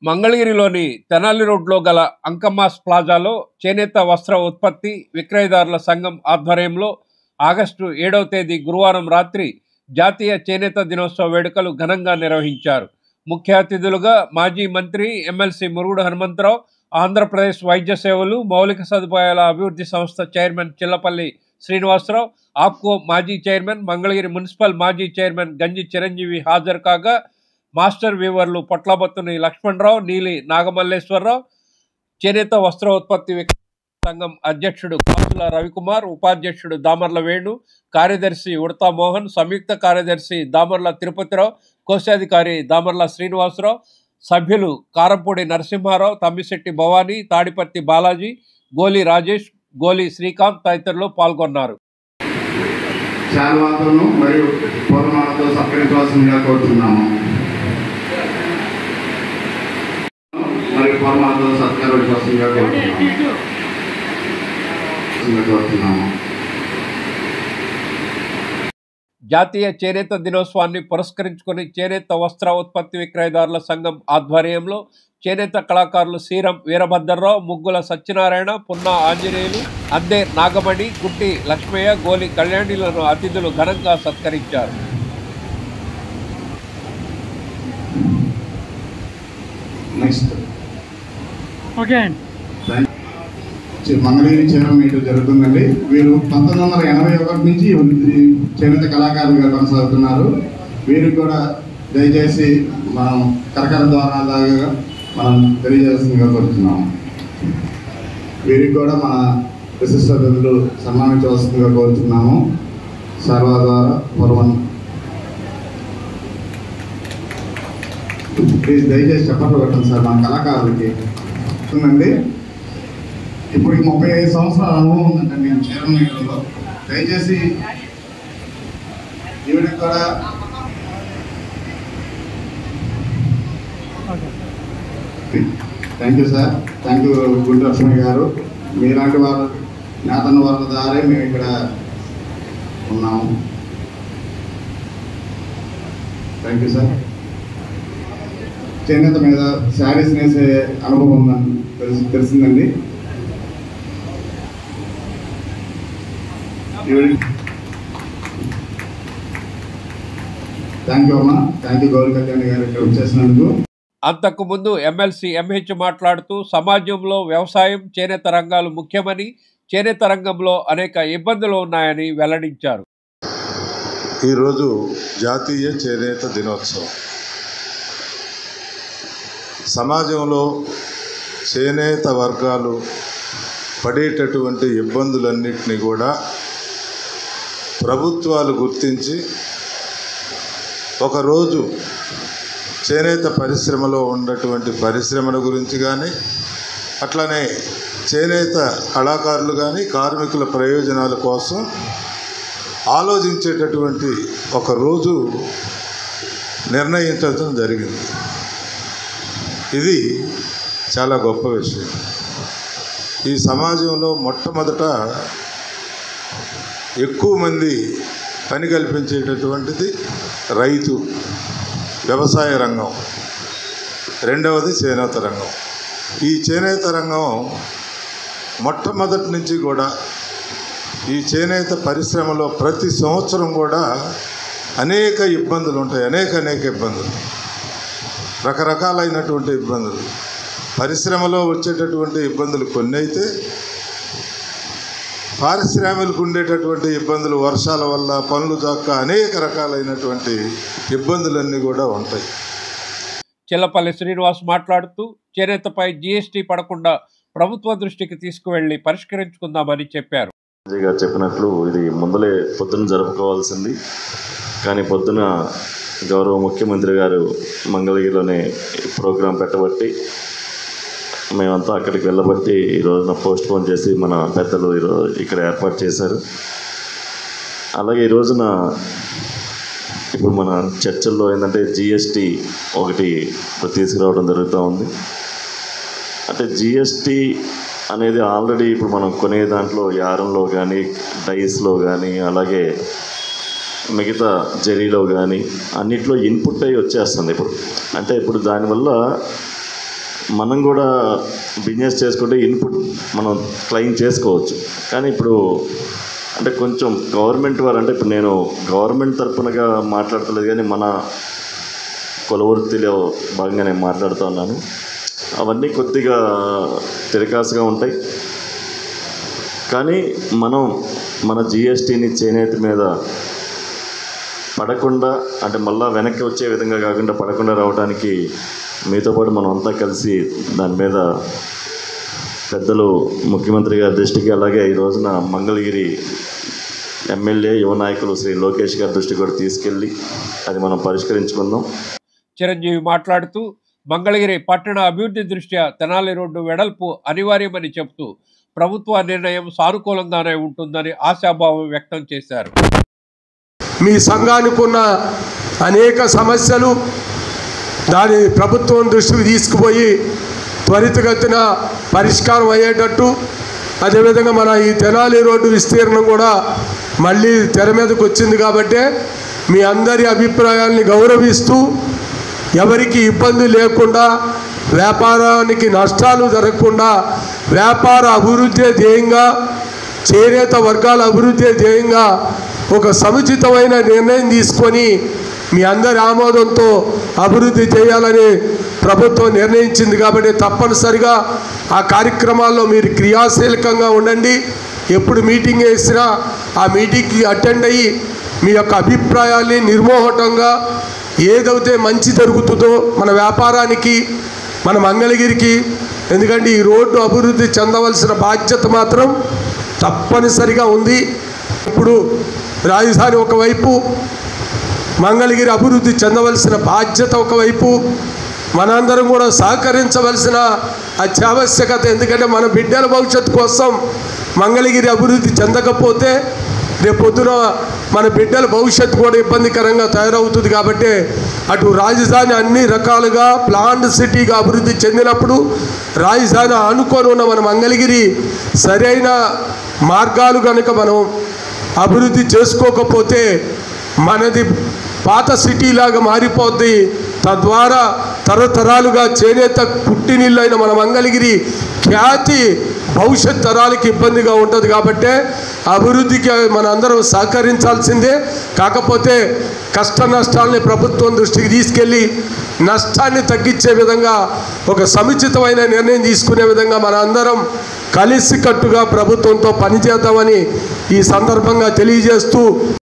మంగళగిరిలోని తెనాలి రోడ్లో గల అంకమ్మాస్ ప్లాజాలో చేనేత వస్త్ర ఉత్పత్తి విక్రయదారుల సంఘం ఆధ్వర్యంలో ఆగస్టు 7వ తేదీ గురువారం రాత్రి జాతీయ చేనేత దినోత్సవ వేడుకలు ఘనంగా నిర్వహించారు. ముఖ్య అతిథులుగా మాజీ మంత్రి ఎమ్మెల్సీ మురుగుడు హనుమంతరావు, ఆంధ్రప్రదేశ్ వైద్య సేవలు మౌలిక సదుపాయాల అభివృద్ధి సంస్థ చైర్మన్ చిల్లపల్లి శ్రీనివాసరావు, ఆప్కో మాజీ చైర్మన్, మంగళగిరి మున్సిపల్ మాజీ చైర్మన్ గంజి చిరంజీవి హాజరు కాగా, మాస్టర్ వీవర్లు పొట్లబత్తుని లక్ష్మణరావు, నీలి నాగమల్లేశ్వరరావు, చేనేత వస్త్ర ఉత్పత్తి సంఘం అధ్యక్షుడు కాసుల రవికుమార్, ఉపాధ్యక్షుడు దామర్ల వేణు, కార్యదర్శి ఉడతా మోహన్, సంయుక్త కార్యదర్శి దామర్ల తిరుపతిరావు, కోశాధికారి దామర్ల శ్రీనివాసరావు, సభ్యులు కారంపూడి నరసింహారావు, తమ్మిశెట్టి భవానీ, తాడిపత్తి బాలాజీ, గోలి రాజేష్, గోలి శ్రీకాంత్ తదితరులు పాల్గొన్నారు. మరియు పూర్ణమాలతో సత్కరించవలసిందిగా కోరుతున్నాము. మరియు పూర్ణమాలతో సత్కరించవలసిందిగా కోరుతున్నాము. జాతీయ చేనేత దినోత్సవాన్ని పురస్కరించుకుని చేనేత వస్త్ర ఉత్పత్తి విక్రయదారుల సంఘం ఆధ్వర్యంలో చేనేత కళాకారులు శ్రీరం వీరభద్రరావు, ముగ్గుల సత్యనారాయణ, పున్నా ఆంజనేయులు, అందే నాగమణి, గుడ్డి లక్ష్మయ్య, గోలి కళ్యాణిలను అతిథులు ఘనంగా సత్కరించారు. మంగళగిరి చేనేత మీట్ జరుగుతుందండి. వీరు 1981 నుంచి చేనేత కళాకారులుగా కొనసాగుతున్నారు. వీరికి కూడా దయచేసి మనం కరకర ద్వారా మనం తెలియజేస్తుందిగా కోరుతున్నాము. వీరికి కూడా మన విశిష్ట అతిథులు సన్మానించవలసిందిగా కోరుతున్నాము. సర్వ ద్వారా పూర్వం ప్లీజ్ దయచేసి చెప్పట్లు పెట్టండి సార్ మన కళాకారులకి ఉందండి. ఇప్పుడు 35 సంవత్సరాల అనుభవం ఉందంటే నేను చేరనీలో దయచేసి ఈవిడికి కూడా thank you sir. Thank you Guntur Lakshmi గారు. మీలాంటి వారు నేతన్న వాళ్ళ ద్వారే మేము ఇక్కడ ఉన్నాము. Thank you sir. చేనేత మీద శారీస్ నేసే అనుభవం ఉందని తెలిసిందండి. థ్యాంక్ యూ అమ్మా. థ్యాంక్ యూ గౌరీ కళ్యాణి గారు ఇక్కడ వచ్చేసినందుకు. అంతకుముందు ఎమ్మెల్సీ ఎంహెచ్ మాట్లాడుతూ సమాజంలో వ్యవసాయం, చేనేత రంగాలు ముఖ్యమని, చేనేత రంగంలో అనేక ఇబ్బందులు ఉన్నాయని వెల్లడించారు. ఈరోజు జాతీయ చేనేత దినోత్సవం. సమాజంలో చేనేత వర్గాలు పడేటటువంటి ఇబ్బందులన్నింటినీ కూడా ప్రభుత్వాలు గుర్తించి ఒకరోజు చేనేత పరిశ్రమలో ఉన్నటువంటి పరిశ్రమల గురించి కానీ, అట్లనే చేనేత కళాకారులు కానీ కార్మికుల ప్రయోజనాల కోసం ఆలోచించేటటువంటి ఒక రోజు నిర్ణయించడం జరిగింది. ఇది చాలా గొప్ప విషయం. ఈ సమాజంలో మొట్టమొదట ఎక్కువ మంది పని కల్పించేటటువంటిది రైతు, వ్యవసాయ రంగం, రెండవది చేనేత రంగం. ఈ చేనేత రంగం మొట్టమొదటి నుంచి కూడా ఈ చేనేత పరిశ్రమలో ప్రతి సంవత్సరం కూడా అనేక ఇబ్బందులు ఉంటాయి. అనేక ఇబ్బందులు, రకరకాలైనటువంటి ఇబ్బందులు. పరిశ్రమలో వచ్చేటటువంటి ఇబ్బందులు కొన్ని అయితే, పారిశ్రామికులకు ఉండేటటువంటి ఇబ్బందులు వర్షాల వల్ల, పనులు జాక్క అనేక రకాలైనటువంటి ఇబ్బందులన్నీ కూడా ఉంటాయి. చిల్లపల్లి శ్రీనివాస్ మాట్లాడుతూ చేనేతపై జీఎస్టీ పడకుండా ప్రభుత్వ దృష్టికి తీసుకువెళ్లి పరిష్కరించుకుందామని చెప్పారు. చెప్పినట్లు ఇది ముందలే పొద్దున జరుపుకోవాల్సింది, కానీ పొద్దున గౌరవ ముఖ్యమంత్రి గారు మంగళగిరిలోనే ప్రోగ్రాం పెట్టబట్టి మేమంతా అక్కడికి వెళ్ళబట్టి ఈ రోజున పోస్ట్ పోన్ చేసి మన పెద్దలు ఈరోజు ఇక్కడ ఏర్పాటు చేశారు. అలాగే ఈ రోజున ఇప్పుడు మన చర్చల్లో ఏంటంటే జిఎస్టీ ఒకటి తీసుకురావడం జరుగుతూ ఉంది. అంటే జిఎస్టీ అనేది ఆల్రెడీ ఇప్పుడు మనం కొనే దాంట్లో యారంలో కానీ, డైస్లో కానీ, అలాగే మిగతా జరీలో కానీ అన్నిట్లో ఇన్పుట్ అయ్యి వచ్చేస్తుంది ఇప్పుడు. అంటే ఇప్పుడు దానివల్ల మనం కూడా బిజినెస్ చేసుకుంటే ఇన్పుట్ మనం క్లెయిమ్ చేసుకోవచ్చు. కానీ ఇప్పుడు అంటే కొంచెం గవర్నమెంట్ వారు, అంటే ఇప్పుడు నేను గవర్నమెంట్ తరఫునగా మాట్లాడతలేదు కానీ మన కులవృత్తిలో భాగంగా నేను మాట్లాడుతూ ఉన్నాను. అవన్నీ కొద్దిగా తిరకాసుగా ఉంటాయి. కానీ మనం మన జిఎస్టీని చేనేత మీద పడకుండా, అంటే మళ్ళీ వెనక్కి వచ్చే విధంగా కాకుండా పడకుండా రావడానికి మీతో పాటు మనం అంతా కలిసి దాని మీద పెద్దలు ముఖ్యమంత్రి గారి దృష్టికి, అలాగే ఈ రోజున మంగళగిరి ఎమ్మెల్యే యువ నాయకులు శ్రీ లోకేష్ గారి దృష్టికి కూడా తీసుకెళ్ళి అది మనం పరిష్కరించుకుందాం. చిరంజీవి మాట్లాడుతూ మంగళగిరి పట్టణ అభివృద్ధి దృష్ట్యా తెనాలి రోడ్డు వెడల్పు అనివార్యమని చెబుతూ ప్రభుత్వ నిర్ణయం సానుకూలంగానే ఉంటుందని ఆశాభావం వ్యక్తం చేశారు. మీ సంఘానికి ఉన్న అనేక సమస్యలు దాని ప్రభుత్వం దృష్టికి తీసుకుపోయి త్వరితగతిన పరిష్కారం అయ్యేటట్టు, అదేవిధంగా మన ఈ తెనాలి రోడ్డు విస్తీర్ణం కూడా మళ్ళీ తెర మీదకి వచ్చింది కాబట్టి మీ అందరి అభిప్రాయాల్ని గౌరవిస్తూ ఎవరికి ఇబ్బంది లేకుండా, వ్యాపారానికి నష్టాలు జరగకుండా, వ్యాపార అభివృద్ధి ధ్యేయంగా, చేనేత వర్గాల అభివృద్ధి ధ్యేయంగా ఒక సముచితమైన నిర్ణయం తీసుకొని మీ అందరి ఆమోదంతో అభివృద్ధి చేయాలని ప్రభుత్వం నిర్ణయించింది కాబట్టి తప్పనిసరిగా ఆ కార్యక్రమాల్లో మీరు క్రియాశీలకంగా ఉండండి. ఎప్పుడు మీటింగ్ వేసినా ఆ మీటింగ్కి అటెండ్ అయ్యి మీ యొక్క అభిప్రాయాల్ని నిర్మోహటంగా ఏదైతే మంచి జరుగుతుందో మన వ్యాపారానికి, మన మంగళగిరికి, ఎందుకంటే ఈ రోడ్డు అభివృద్ధి చెందవలసిన బాధ్యత మాత్రం తప్పనిసరిగా ఉంది. ఇప్పుడు రాజధాని ఒకవైపు, మంగళగిరి అభివృద్ధి చెందవలసిన బాధ్యత ఒకవైపు, మనందరం కూడా సహకరించవలసిన అత్యావశ్యకత. ఎందుకంటే మన బిడ్డల భవిష్యత్తు కోసం మంగళగిరి అభివృద్ధి చెందకపోతే రేపొద్దున మన బిడ్డల భవిష్యత్తు కూడా ఇబ్బందికరంగా తయారవుతుంది. కాబట్టి అటు రాజధాని అన్ని రకాలుగా ప్లాంట్ సిటీగా అభివృద్ధి చెందినప్పుడు రాజధాని ఆనుకొని ఉన్న మన మంగళగిరి సరైన మార్గాలు కనుక మనం అభివృద్ధి చేసుకోకపోతే మనది పాత సిటీలాగా మారిపోద్ది. తద్వారా తరతరాలుగా చేనేత పుట్టినిల్లైన మన మంగళగిరి ఖ్యాతి భవిష్యత్ తరాలకి ఇబ్బందిగా ఉంటుంది. కాబట్టి అభివృద్ధికి మన అందరం సహకరించాల్సిందే. కాకపోతే కష్ట నష్టాలని ప్రభుత్వం దృష్టికి తీసుకెళ్ళి నష్టాన్ని తగ్గించే విధంగా ఒక సముచితమైన నిర్ణయం తీసుకునే విధంగా మన అందరం కలిసికట్టుగా ప్రభుత్వంతో పనిచేద్దామని ఈ సందర్భంగా తెలియజేస్తూ